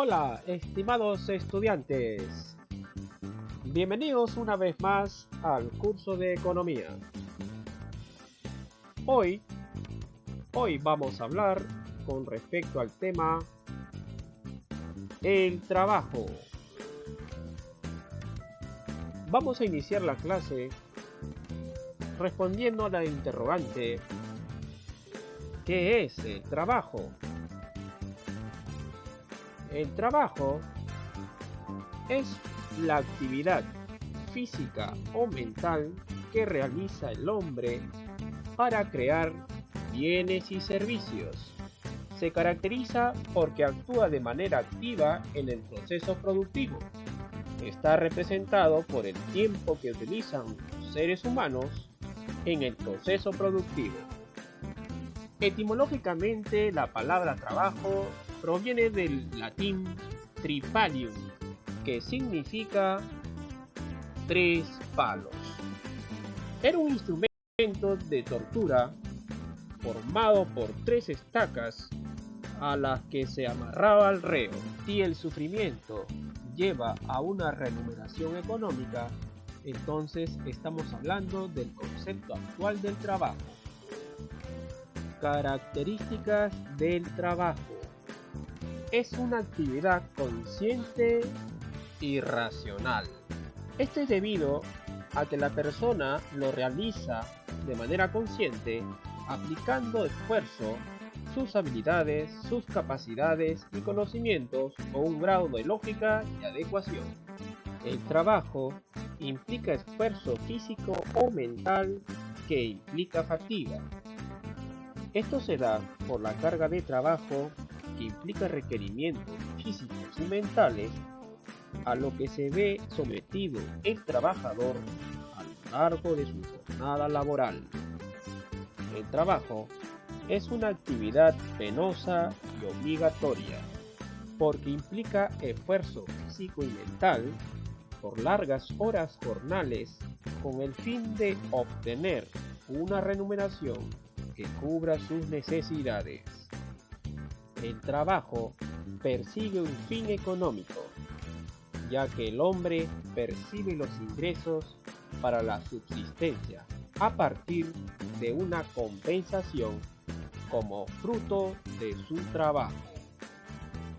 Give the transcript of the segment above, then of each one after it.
Hola, estimados estudiantes. Bienvenidos una vez más al curso de Economía. Hoy vamos a hablar con respecto al tema el trabajo. Vamos a iniciar la clase respondiendo a la interrogante: ¿qué es el trabajo? El trabajo es la actividad física o mental que realiza el hombre para crear bienes y servicios. Se caracteriza porque actúa de manera activa en el proceso productivo. Está representado por el tiempo que utilizan los seres humanos en el proceso productivo. Etimológicamente, la palabra trabajo proviene del latín tripalium, que significa tres palos. Era un instrumento de tortura formado por tres estacas a las que se amarraba al reo. Si el sufrimiento lleva a una remuneración económica, entonces estamos hablando del concepto actual del trabajo. Características del trabajo. Es una actividad consciente y racional. Esto es debido a que la persona lo realiza de manera consciente, aplicando esfuerzo, sus habilidades, sus capacidades y conocimientos con un grado de lógica y adecuación. El trabajo implica esfuerzo físico o mental que implica fatiga. Esto se da por la carga de trabajo que implica requerimientos físicos y mentales a lo que se ve sometido el trabajador a lo largo de su jornada laboral. El trabajo es una actividad penosa y obligatoria porque implica esfuerzo físico y mental por largas horas jornales con el fin de obtener una remuneración que cubra sus necesidades. El trabajo persigue un fin económico, ya que el hombre percibe los ingresos para la subsistencia a partir de una compensación como fruto de su trabajo.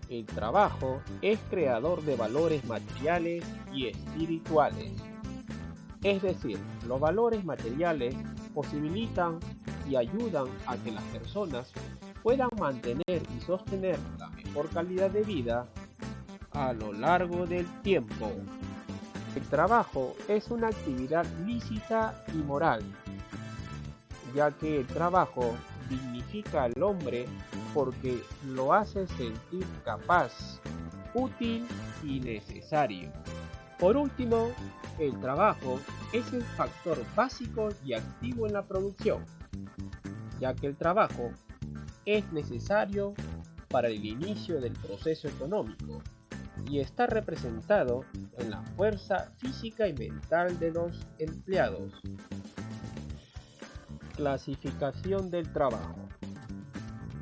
El trabajo es creador de valores materiales y espirituales. Es decir, los valores materiales posibilitan y ayudan a que las personas puedan mantener y sostener la mejor calidad de vida a lo largo del tiempo. El trabajo es una actividad lícita y moral, ya que el trabajo dignifica al hombre porque lo hace sentir capaz, útil y necesario. Por último, el trabajo es el factor básico y activo en la producción, ya que el trabajo es necesario para el inicio del proceso económico y está representado en la fuerza física y mental de los empleados. Clasificación del trabajo.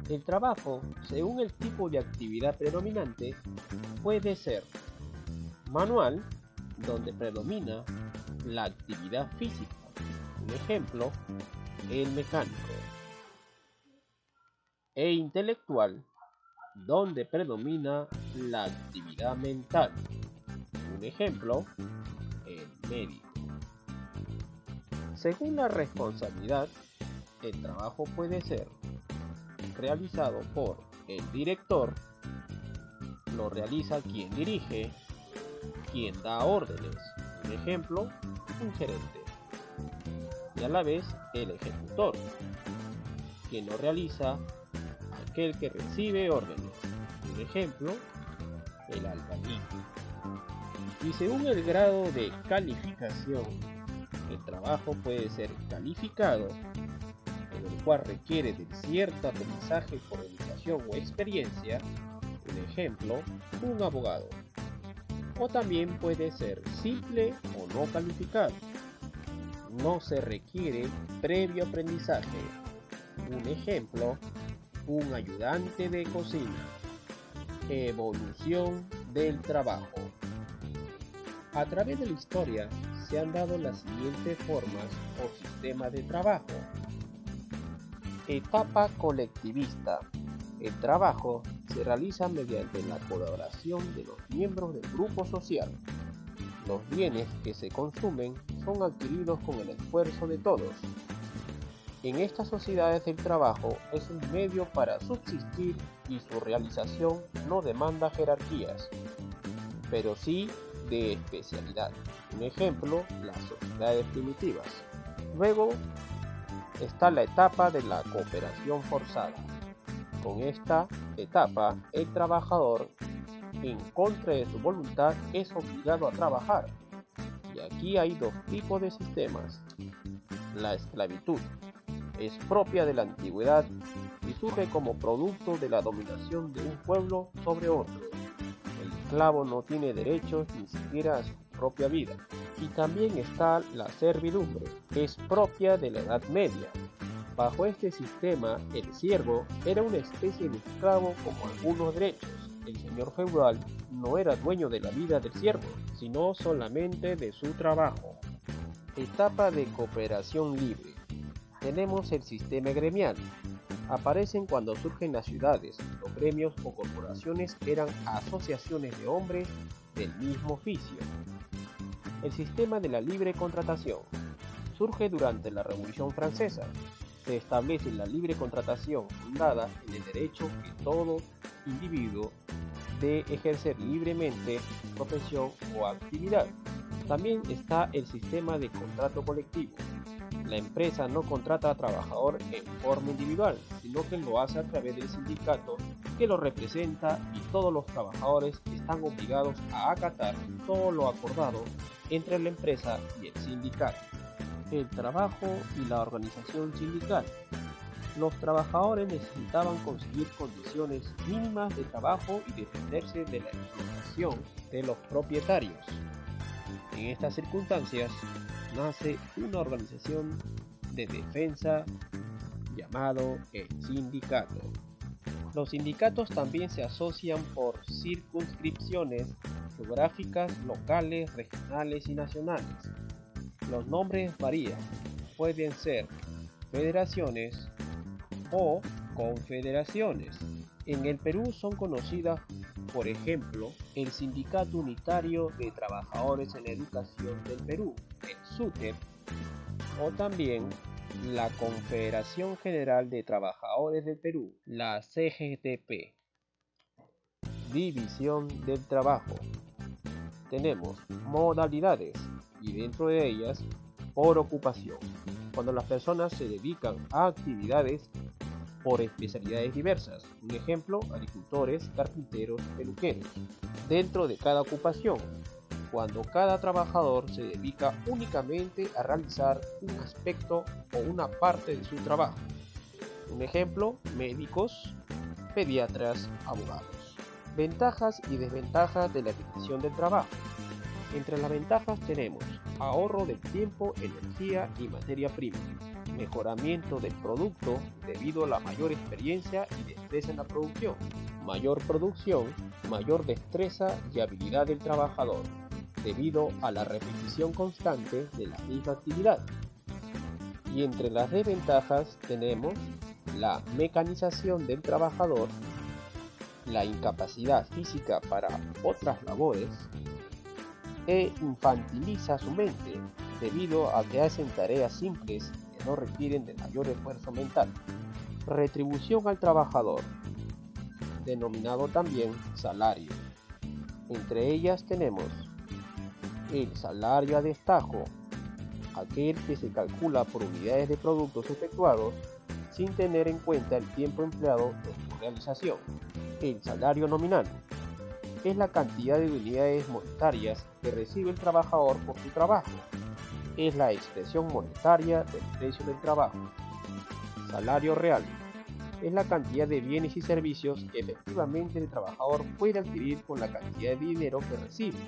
El trabajo, según el tipo de actividad predominante, puede ser manual, donde predomina la actividad física. Un ejemplo, el mecánico. E intelectual, donde predomina la actividad mental. Un ejemplo, el médico. Según la responsabilidad, el trabajo puede ser realizado por el director, lo realiza quien dirige, quien da órdenes, un ejemplo, un gerente, y a la vez el ejecutor, quien lo realiza aquel que recibe órdenes, un ejemplo, el albañil. Y según el grado de calificación, el trabajo puede ser calificado, en el cual requiere de cierto aprendizaje por educación o experiencia, un ejemplo, un abogado. O también puede ser simple o no calificado. No se requiere previo aprendizaje. Un ejemplo, un ayudante de cocina. Evolución del trabajo. A través de la historia se han dado las siguientes formas o sistemas de trabajo. Etapa colectivista. El trabajo se realiza mediante la colaboración de los miembros del grupo social. Los bienes que se consumen son adquiridos con el esfuerzo de todos. En estas sociedades el trabajo es un medio para subsistir y su realización no demanda jerarquías, pero sí de especialidad. Un ejemplo, las sociedades primitivas. Luego está la etapa de la cooperación forzada. Con esta etapa, el trabajador, en contra de su voluntad, es obligado a trabajar. Y aquí hay dos tipos de sistemas. La esclavitud es propia de la antigüedad y surge como producto de la dominación de un pueblo sobre otro. El esclavo no tiene derechos ni siquiera a su propia vida. Y también está la servidumbre, es propia de la Edad Media. Bajo este sistema, el siervo era una especie de esclavo con algunos derechos. El señor feudal no era dueño de la vida del siervo, sino solamente de su trabajo. Etapa de cooperación libre. Tenemos el sistema gremial. Aparecen cuando surgen las ciudades. Los gremios o corporaciones eran asociaciones de hombres del mismo oficio. El sistema de la libre contratación. Surge durante la Revolución Francesa. Se establece la libre contratación fundada en el derecho que todo individuo de ejercer libremente su profesión o actividad. También está el sistema de contrato colectivo. La empresa no contrata a trabajador en forma individual, sino que lo hace a través del sindicato que lo representa y todos los trabajadores están obligados a acatar todo lo acordado entre la empresa y el sindicato. El trabajo y la organización sindical. Los trabajadores necesitaban conseguir condiciones mínimas de trabajo y defenderse de la explotación de los propietarios. En estas circunstancias nace una organización de defensa llamado el sindicato. Los sindicatos también se asocian por circunscripciones geográficas, locales, regionales y nacionales. Los nombres varían, pueden ser federaciones o confederaciones. En el Perú son conocidas, por ejemplo, el Sindicato Unitario de Trabajadores en Educación del Perú, el SUTEP, o también la Confederación General de Trabajadores del Perú, la CGTP. División del trabajo. Tenemos modalidades y dentro de ellas por ocupación, cuando las personas se dedican a actividades por especialidades diversas. Un ejemplo, agricultores, carpinteros, peluqueros. Dentro de cada ocupación, cuando cada trabajador se dedica únicamente a realizar un aspecto o una parte de su trabajo. Un ejemplo, médicos, pediatras, abogados. Ventajas y desventajas de la división del trabajo. Entre las ventajas tenemos ahorro de tiempo, energía y materia prima, mejoramiento del producto debido a la mayor experiencia y destreza en la producción, mayor producción, mayor destreza y habilidad del trabajador, debido a la repetición constante de la misma actividad. Y entre las desventajas tenemos la mecanización del trabajador, la incapacidad física para otras labores, e infantiliza su mente debido a que hacen tareas simples que no requieren de mayor esfuerzo mental. Retribución al trabajador, denominado también salario. Entre ellas tenemos el salario a destajo, aquel que se calcula por unidades de productos efectuados sin tener en cuenta el tiempo empleado en su realización. El salario nominal es la cantidad de unidades monetarias que recibe el trabajador por su trabajo. Es la expresión monetaria del precio del trabajo. Salario real es la cantidad de bienes y servicios que efectivamente el trabajador puede adquirir con la cantidad de dinero que recibe.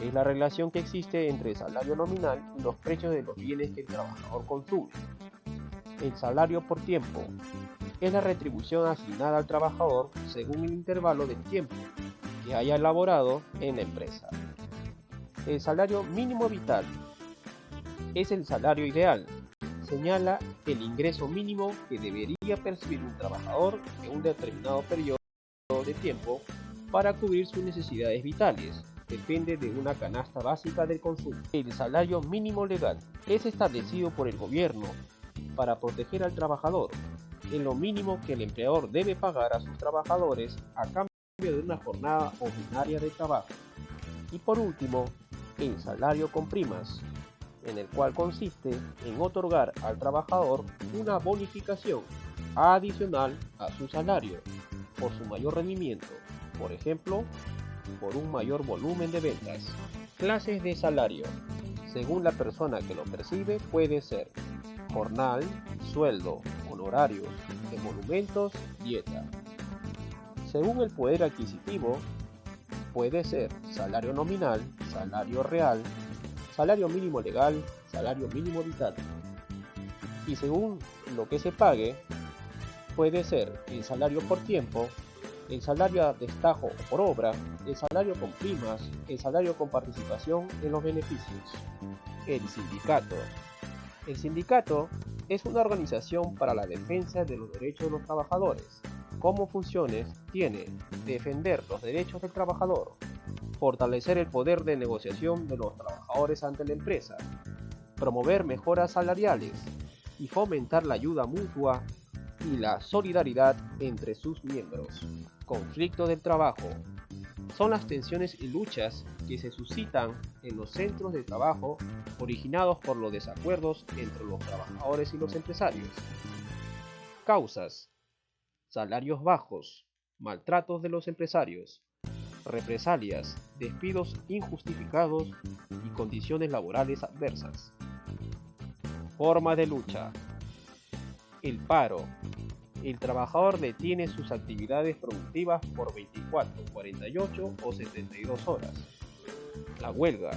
Es la relación que existe entre el salario nominal y los precios de los bienes que el trabajador consume. El salario por tiempo es la retribución asignada al trabajador según el intervalo de tiempo que haya elaborado en la empresa. El salario mínimo vital es el salario ideal. Señala el ingreso mínimo que debería percibir un trabajador en un determinado periodo de tiempo para cubrir sus necesidades vitales. Depende de una canasta básica del consumo. El salario mínimo legal es establecido por el gobierno para proteger al trabajador. Es lo mínimo que el empleador debe pagar a sus trabajadores a cambio de una jornada ordinaria de trabajo. Y por último, el salario con primas, en el cual consiste en otorgar al trabajador una bonificación adicional a su salario por su mayor rendimiento, por ejemplo, por un mayor volumen de ventas. Clases de salario. Según la persona que lo percibe, puede ser jornal, sueldo, honorarios, emolumentos, dieta. Según el poder adquisitivo, puede ser salario nominal, salario real, salario mínimo legal, salario mínimo vital. Y según lo que se pague, puede ser el salario por tiempo, el salario a destajo o por obra, el salario con primas, el salario con participación en los beneficios. El sindicato. El sindicato es una organización para la defensa de los derechos de los trabajadores. Como funciones tiene defender los derechos del trabajador, fortalecer el poder de negociación de los trabajadores ante la empresa, promover mejoras salariales y fomentar la ayuda mutua y la solidaridad entre sus miembros. Conflicto del trabajo. Son las tensiones y luchas que se suscitan en los centros de trabajo originados por los desacuerdos entre los trabajadores y los empresarios. Causas: salarios bajos, maltratos de los empresarios, represalias, despidos injustificados y condiciones laborales adversas. Forma de lucha. El paro. El trabajador detiene sus actividades productivas por 24, 48 o 72 horas. La huelga.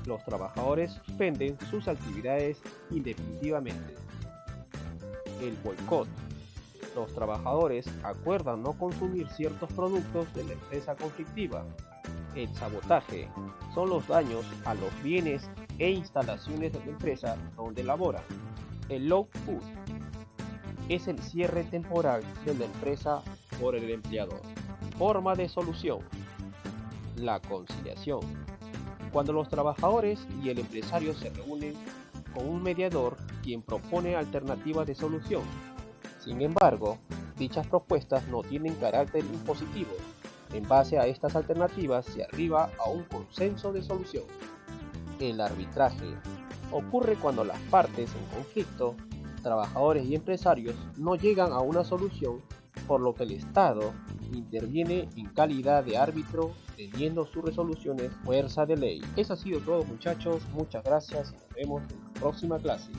Los trabajadores suspenden sus actividades indefinitivamente. El boicot. Los trabajadores acuerdan no consumir ciertos productos de la empresa conflictiva. El sabotaje. Son los daños a los bienes e instalaciones de la empresa donde laboran. El lockout es el cierre temporal de la empresa por el empleador. Forma de solución. La conciliación. Cuando los trabajadores y el empresario se reúnen con un mediador quien propone alternativas de solución. Sin embargo, dichas propuestas no tienen carácter impositivo. En base a estas alternativas se arriba a un consenso de solución. El arbitraje ocurre cuando las partes en conflicto, trabajadores y empresarios, no llegan a una solución, por lo que el Estado interviene en calidad de árbitro, teniendo sus resoluciones fuerza de ley. Eso ha sido todo, muchachos, muchas gracias y nos vemos en la próxima clase.